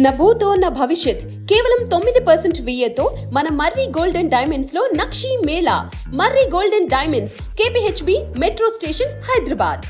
నభూతో నా భవిష్యత్ కేవలం 9% VAతో మన మర్రి గోల్డ్ అండ్ డైమండ్స్ లో నక్షి మేళా. Marri gold and diamonds, KPHB metro station, Hyderabad.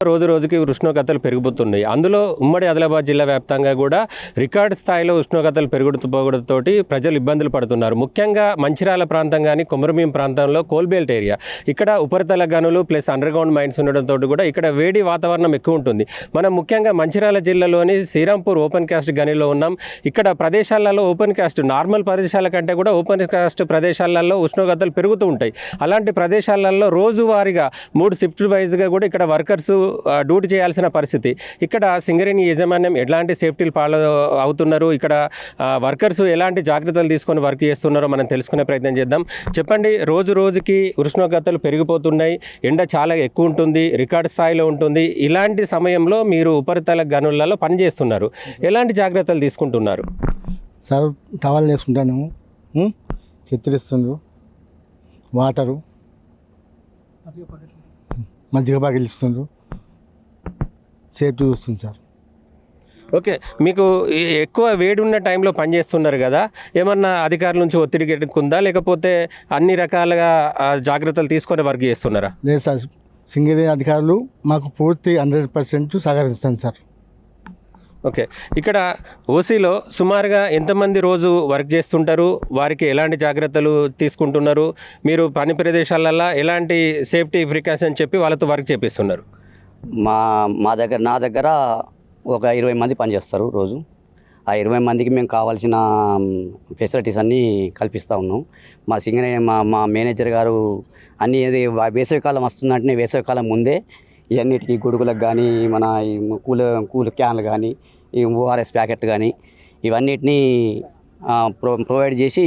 రోజు రోజుకి ఉష్ణోగ్రతలు పెరుగుతున్నాయి. అందులో ఉమ్మడి ఆదిలాబాద్ జిల్లా వ్యాప్తంగా కూడా రికార్డు స్థాయిలో ఉష్ణోగ్రతలు పెరుగుతూ ప్రజలు ఇబ్బందులు పడుతున్నారు. ముఖ్యంగా మంచిర్యాల ప్రాంతం కానీ కొమరభీం ప్రాంతంలో కోల్బెల్ట్ ఏరియా, ఇక్కడ ఉపరితల గనులు ప్లస్ అండర్ గ్రౌండ్ మైన్స్ ఉండడంతో కూడా ఇక్కడ వేడి వాతావరణం ఎక్కువ ఉంటుంది. మనం ముఖ్యంగా మంచిర్యాల జిల్లాలోని శ్రీరాంపూర్ ఓపెన్ కాస్ట్ గనిలో ఉన్నాం. ఇక్కడ ప్రదేశాలలో ఓపెన్ కాస్ట్ నార్మల్ ప్రదేశాల కంటే కూడా ఓపెన్ కాస్ట్ ప్రదేశాలలో ఉష్ణోగ్రతలు పెరుగుతూ ఉంటాయి. అలాంటి ప్రదేశాలలో రోజువారీగా 3 షిఫ్ట్ వైజ్గా కూడా ఇక్కడ వర్కర్స్ డ్యూటీ చేయాల్సిన పరిస్థితి. ఇక్కడ సింగరేణి యాజమాన్యం ఎలాంటి సేఫ్టీలు ఫాలో అవుతున్నారు, ఇక్కడ వర్కర్స్ ఎలాంటి జాగ్రత్తలు తీసుకొని వర్క్ చేస్తున్నారో మనం తెలుసుకునే ప్రయత్నం చేద్దాం. చెప్పండి, రోజు రోజుకి ఉష్ణోగ్రతలు పెరిగిపోతున్నాయి, ఎండ చాలా ఎక్కువ ఉంటుంది, రికార్డు స్థాయిలో ఉంటుంది. ఇలాంటి సమయంలో మీరు ఉపరితల గనులలో పనిచేస్తున్నారు, ఎలాంటి జాగ్రత్తలు తీసుకుంటున్నారు? సార్, టవల్ వేసుకుంటాను, చెత్తిరిస్తుండ్రు, వాటరు మజ్జిగ బాగా ఇస్తుండ్రు, సేఫ్టీ చూస్తుంది సార్. ఓకే, మీకు ఎక్కువ వేడి ఉన్న టైంలో పనిచేస్తున్నారు కదా, ఏమన్నా అధికారుల నుంచి ఒత్తిడి ఎదుర్కొందా, లేకపోతే అన్ని రకాలుగా జాగ్రత్తలు తీసుకొని వర్క్ చేస్తున్నారా? లేదు సార్, సింగరేణి అధికారులు మాకు పూర్తి 100% సహకరిస్తాను సార్. ఓకే, ఇక్కడ ఓసీలో సుమారుగా ఎంతమంది రోజు వర్క్ చేస్తుంటారు, వారికి ఎలాంటి జాగ్రత్తలు తీసుకుంటున్నారు, మీరు పని ప్రదేశాలలో ఎలాంటి సేఫ్టీ ప్రికాషన్ చెప్పి వాళ్ళతో వర్క్ చేపిస్తున్నారు? నా దగ్గర ఒక 20 మంది పనిచేస్తారు రోజు. ఆ 20 మందికి మేము కావాల్సిన ఫెసిలిటీస్ అన్నీ కల్పిస్తూ ఉన్నాం. మా సింగరేణి మా మేనేజర్ గారు అన్నీ వేసవికాలం వస్తుందంటే వేసవికాలం ముందే ఇవన్నిటికీ గొడుగులకు కానీ మన కూల్ క్యాన్లు కానీ ఈ ORS ప్యాకెట్ కానీ ఇవన్నిటినీ ప్రొవైడ్ చేసి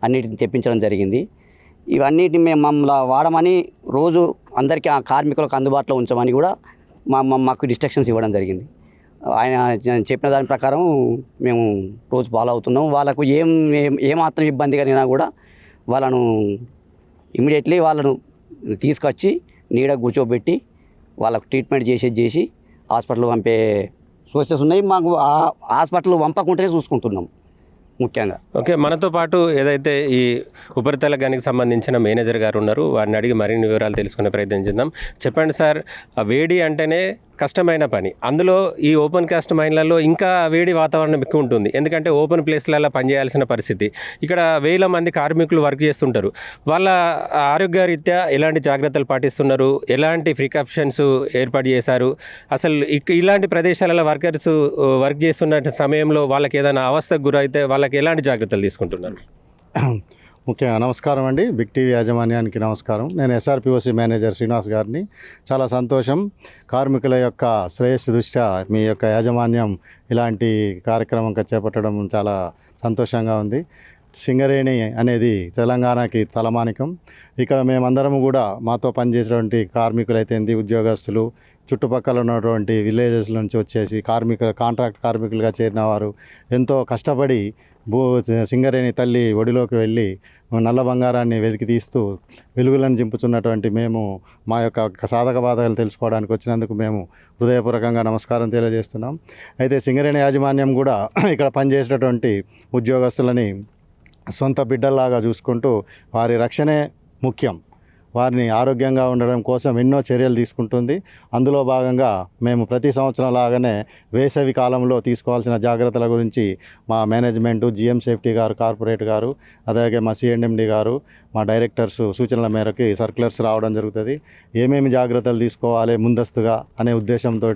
అన్నిటిని తెప్పించడం జరిగింది. ఇవన్నిటిని మేము మమ్మల్ని వాడమని రోజు అందరికీ ఆ కార్మికులకు అందుబాటులో ఉంచమని కూడా మాకు డిస్ట్రక్షన్స్ ఇవ్వడం జరిగింది. ఆయన చెప్పిన దాని ప్రకారం మేము రోజు ఫాలో అవుతున్నాం. వాళ్ళకు ఏమాత్రం ఇబ్బంది కలిగినా కూడా వాళ్ళను ఇమీడియట్లీ వాళ్ళను తీసుకొచ్చి నీడ కూర్చోబెట్టి వాళ్ళకు ట్రీట్మెంట్ చేసి హాస్పిటల్ పంపే సోర్సెస్ ఉన్నాయి. మాకు ఆ హాస్పిటల్ పంపకుంటేనే చూసుకుంటున్నాం ముఖ్యంగా. ఓకే, మనతో పాటు ఏదైతే ఈ ఉపరితల గనికి సంబంధించిన మేనేజర్ గారు ఉన్నారు, వారిని అడిగి మరిన్ని వివరాలు తెలుసుకునే ప్రయత్నం చేద్దాం. చెప్పండి సార్, వేడి అంటేనే కష్టమైన పని, అందులో ఈ ఓపెన్ కాస్ట్ మైన్లలో ఇంకా వేడి వాతావరణం ఎక్కువ ఉంటుంది. ఎందుకంటే ఓపెన్ ప్లేస్లలో పనిచేయాల్సిన పరిస్థితి. ఇక్కడ వేల మంది కార్మికులు వర్క్ చేస్తుంటారు. వాళ్ళ ఆరోగ్యరీత్యా ఎలాంటి జాగ్రత్తలు పాటిస్తున్నారు, ఎలాంటి ప్రికాషన్స్ ఏర్పాటు చేశారు, అసలు ఇలాంటి ప్రదేశాలలో వర్కర్స్ వర్క్ చేస్తున్న సమయంలో వాళ్ళకి ఏదైనా అవస్థకు గురైతే వాళ్ళకి ఎలాంటి జాగ్రత్తలు తీసుకుంటున్నారు? ముఖ్యంగా నమస్కారం అండి, బిగ్ టీవీ యాజమాన్యానికి నమస్కారం. నేను SRPOC మేనేజర్ శ్రీనివాస్ గారిని. చాలా సంతోషం, కార్మికుల యొక్క శ్రేయస్సు దృష్ట్యా మీ యొక్క యాజమాన్యం ఇలాంటి కార్యక్రమం చేపట్టడం చాలా సంతోషంగా ఉంది. సింగరేణి అనేది తెలంగాణకి తలమానికం. ఇక్కడ మేమందరం కూడా మాతో పనిచేసేటువంటి కార్మికులైతేంది, ఉద్యోగస్తులు, చుట్టుపక్కల ఉన్నటువంటి విలేజెస్ నుంచి వచ్చేసి కాంట్రాక్ట్ కార్మికులుగా చేరిన వారు ఎంతో కష్టపడి సింగరేణి తల్లి ఒడిలోకి వెళ్ళి నల్ల బంగారాన్ని వెలికి తీస్తూ వెలుగులను జింపుతున్నటువంటి మేము మా యొక్క సాధక బాధలు తెలుసుకోవడానికి వచ్చినందుకు మేము హృదయపూర్వకంగా నమస్కారం తెలియజేస్తున్నాం. అయితే సింగరేణి యాజమాన్యం కూడా ఇక్కడ పనిచేసేటటువంటి ఉద్యోగస్తులని సొంత బిడ్డల్లాగా చూసుకుంటూ వారి రక్షణే ముఖ్యం, వారిని ఆరోగ్యంగా ఉండడం కోసం ఎన్నో చర్యలు తీసుకుంటుంది. అందులో భాగంగా మేము ప్రతి సంవత్సరం లాగానే వేసవి కాలంలో తీసుకోవాల్సిన జాగ్రత్తల గురించి మా మేనేజ్మెంటు, GM సేఫ్టీ గారు, కార్పొరేట్ గారు, అలాగే మా CNMD గారు, మా డైరెక్టర్స్ సూచనల మేరకు సర్క్యులర్స్ రావడం జరుగుతుంది. ఏమేమి జాగ్రత్తలు తీసుకోవాలి ముందస్తుగా అనే ఉద్దేశంతో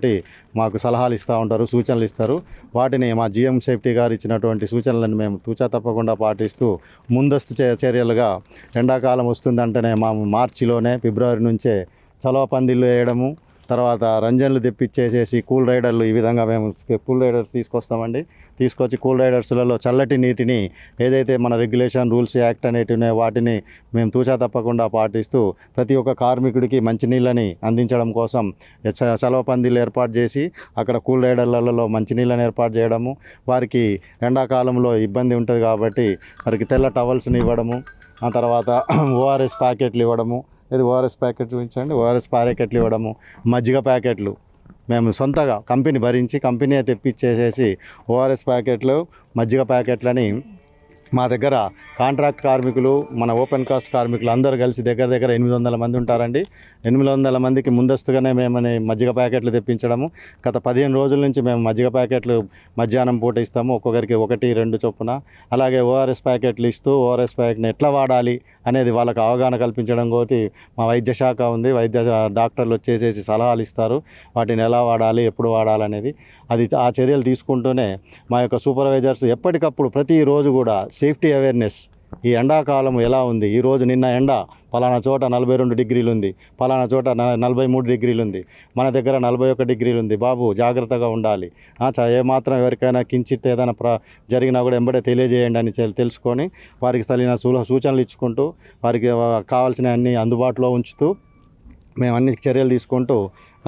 మాకు సలహాలు ఇస్తూ ఉంటారు, సూచనలు ఇస్తారు. వాటిని మా GM సేఫ్టీ గారు ఇచ్చినటువంటి సూచనలను మేము తూచా తప్పకుండా పాటిస్తూ ముందస్తు చర్యలుగా ఎండాకాలం వస్తుందంటేనే మార్చిలోనే ఫిబ్రవరి నుంచే చలవ పందిళ్ళు వేయడము, తర్వాత రంజన్లు తెప్పించేసేసి కూల్ రైడర్లు, ఈ విధంగా మేము కూల్ రైడర్స్ తీసుకొస్తామండి. తీసుకొచ్చి కూల్ రైడర్స్లలో చల్లటి నీటిని ఏదైతే మన రెగ్యులేషన్ రూల్స్ యాక్ట్ అనేటివి ఉన్నాయో వాటిని మేము తూచా తప్పకుండా పాటిస్తూ ప్రతి ఒక్క కార్మికుడికి మంచినీళ్ళని అందించడం కోసం చలవ పందిళ్ళు ఏర్పాటు చేసి అక్కడ కూల్ రైడర్లలో మంచినీళ్ళని ఏర్పాటు చేయడము, వారికి ఎండాకాలంలో ఇబ్బంది ఉంటుంది కాబట్టి వారికి తెల్ల టవల్స్ని ఇవ్వడము, ఆ తర్వాత ORS ప్యాకెట్లు ఇవ్వడము, ఇది ORS ప్యాకెట్లు ఇచ్చండి, ORS ప్యాకెట్లు ఇవ్వడము, మజ్జిగ ప్యాకెట్లు మేము సొంతగా కంపెనీ భరించి కంపెనీ తెప్పించేసేసి ఓఆర్ఎస్ ప్యాకెట్లు మజ్జిగ ప్యాకెట్లని మా దగ్గర కాంట్రాక్ట్ కార్మికులు మన ఓపెన్ కాస్ట్ కార్మికులు అందరూ కలిసి దగ్గర 800 మంది ఉంటారండి. 800 మందికి ముందస్తుగానే మేము మజ్జిగ ప్యాకెట్లు తెప్పించడము. గత 15 రోజుల నుంచి మేము మజ్జిగ ప్యాకెట్లు మధ్యాహ్నం పూట ఇస్తాము, ఒక్కొక్కరికి 1-2 చొప్పున. అలాగే ఓఆర్ఎస్ ప్యాకెట్లు ఇస్తూ ఓఆర్ఎస్ ప్యాకెట్ని ఎట్లా వాడాలి అనేది వాళ్ళకి అవగాహన కల్పించడం కోటి మా వైద్య శాఖ ఉంది. డాక్టర్లు వచ్చేసేసి సలహాలు ఇస్తారు, వాటిని ఎలా వాడాలి, ఎప్పుడు వాడాలి అనేది. ఆ చర్యలు తీసుకుంటూనే మా యొక్క సూపర్వైజర్స్ ఎప్పటికప్పుడు ప్రతిరోజు కూడా సేఫ్టీ అవేర్నెస్, ఈ ఎండాకాలం ఎలా ఉంది, ఈరోజు నిన్న ఎండ పలానా చోట 42 డిగ్రీలు ఉంది, పలానా చోట 43 డిగ్రీలు ఉంది, మన దగ్గర 41 డిగ్రీలు ఉంది, బాబు జాగ్రత్తగా ఉండాలి, ఏమాత్రం ఎవరికైనా కించిత్ ఏదైనా జరిగినా కూడా ఎంబడే తెలియజేయండి అని తెలుసుకొని వారికి సరైన సూచనలు ఇచ్చుకుంటూ వారికి కావాల్సిన అన్ని అందుబాటులో ఉంచుతూ మేము అన్ని చర్యలు తీసుకుంటూ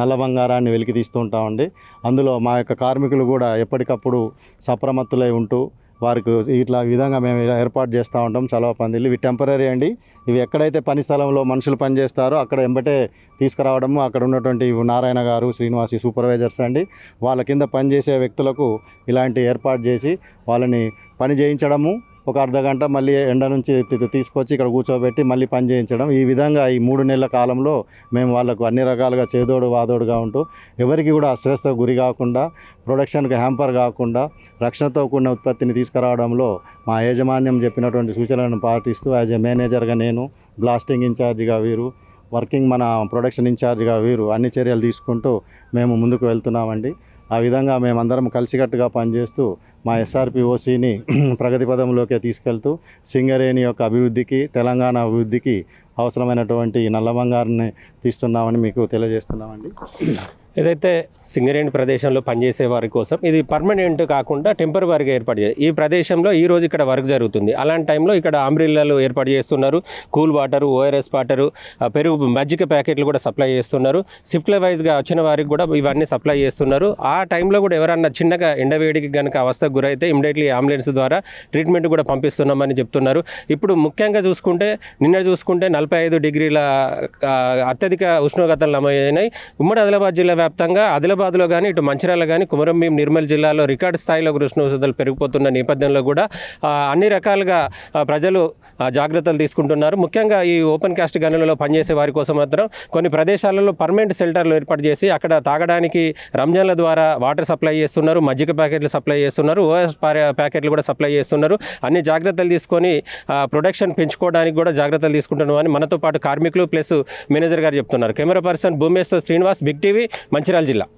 నల్ల బంగారాన్ని వెలికి తీస్తూ ఉంటామండి. అందులో మా యొక్క కార్మికులు కూడా ఎప్పటికప్పుడు సప్రమత్తులై ఉంటూ వారికి ఇట్లా విధంగా మేము ఏర్పాటు చేస్తూ ఉంటాం. చలవ పందిళ్ళు ఇవి టెంపరీ అండి. ఇవి ఎక్కడైతే పని స్థలంలో మనుషులు పనిచేస్తారో అక్కడ ఎంబటే తీసుకురావడము, అక్కడ ఉన్నటువంటి నారాయణ గారు, శ్రీనివాసి సూపర్వైజర్స్ అండి, వాళ్ళ కింద పనిచేసే వ్యక్తులకు ఇలాంటి ఏర్పాటు చేసి వాళ్ళని పని చేయించడము, ఒక అర్ధగంట మళ్ళీ ఎండ నుంచి తీసుకొచ్చి ఇక్కడ కూర్చోబెట్టి మళ్ళీ పని చేయించడం. ఈ విధంగా ఈ 3 నెలల కాలంలో మేము వాళ్ళకు అన్ని రకాలుగా చేదోడు వాదోడుగా ఉంటూ ఎవరికి కూడా అశ్రద్ధకు గురి కాకుండా, ప్రొడక్షన్కి హ్యాంపర్ కాకుండా రక్షణతో కూడిన ఉత్పత్తిని తీసుకురావడంలో మా యాజమాన్యం చెప్పినటువంటి సూచనలను పాటిస్తూ యాజ్ ఏ మేనేజర్గా నేను, బ్లాస్టింగ్ ఇన్ఛార్జిగా వీరు, వర్కింగ్ మన ప్రొడక్షన్ ఇన్ఛార్జిగా వీరు అన్ని చర్యలు తీసుకుంటూ మేము ముందుకు వెళ్తున్నామండి. ఆ విధంగా మేమందరం కలిసికట్టుగా పనిచేస్తూ మా ఎస్ఆర్పిఓసిని ప్రగతి పదంలోకి తీసుకెళ్తూ సింగరేణి యొక్క అభివృద్ధికి, తెలంగాణ అభివృద్ధికి అవసరమైనటువంటి నల్ల బంగారాన్ని తీస్తున్నామని మీకు తెలియజేస్తున్నామండి. ఏదైతే సింగరేణి ప్రదేశంలో పనిచేసే వారి కోసం ఇది పర్మనెంట్ కాకుండా టెంపరీగా ఏర్పాటు చేయాలి. ఈ ప్రదేశంలో ఈ రోజు ఇక్కడ వర్క్ జరుగుతుంది. అలాంటి టైంలో ఇక్కడ అంబ్రిల్లాలు ఏర్పాటు చేస్తున్నారు, కూల్ వాటరు, ఓఆర్ఎస్ వాటరు, పెరుగు, మజ్జిగ ప్యాకెట్లు కూడా సప్లై చేస్తున్నారు. షిఫ్ట్ల వైజ్గా వచ్చిన వారికి కూడా ఇవన్నీ సప్లై చేస్తున్నారు. ఆ టైంలో కూడా ఎవరన్నా చిన్నగా ఎండవేడికి కనుక అవస్థకు గురైతే ఇమ్మీడియట్లీ అంబులెన్స్ ద్వారా ట్రీట్మెంట్ కూడా పంపిస్తున్నామని చెప్తున్నారు. ఇప్పుడు ముఖ్యంగా చూసుకుంటే నిన్న చూసుకుంటే 45 డిగ్రీల అత్యధిక ఉష్ణోగ్రతలు నమోదైనాయి. ఉమ్మడి ఆదిలాబాద్ జిల్లా వ్యాప్తంగా ఆదిలాబాద్లో కానీ, ఇటు మంచిర్యాల కానీ, కొమరంభీం, నిర్మల్ జిల్లాలో రికార్డు స్థాయిలో ఉష్ణోగ్రతలు పెరిగిపోతున్న నేపథ్యంలో కూడా అన్ని రకాలుగా ప్రజలు జాగ్రత్తలు తీసుకుంటున్నారు. ముఖ్యంగా ఈ ఓపెన్ కాస్ట్ గనులలో పనిచేసే వారి కోసం మాత్రం కొన్ని ప్రదేశాలలో పర్మనెంట్ షెల్టర్లు ఏర్పాటు చేసి అక్కడ తాగడానికి రంజాన్ల ద్వారా వాటర్ సప్లై చేస్తున్నారు, మజ్జిగ ప్యాకెట్లు సప్లై చేస్తున్నారు, ఓఎస్ ప్యాకెట్లు కూడా సప్లై చేస్తున్నారు. అన్ని జాగ్రత్తలు తీసుకొని ప్రొడక్షన్ పెంచుకోవడానికి కూడా జాగ్రత్తలు తీసుకుంటున్నాం అని మనతో పాటు కార్మికులు ప్లస్ మేనేజర్ గారు చెప్తున్నారు. Camera person Bhumeshwar Srinivas, Big TV, Mancherial జిల్లా.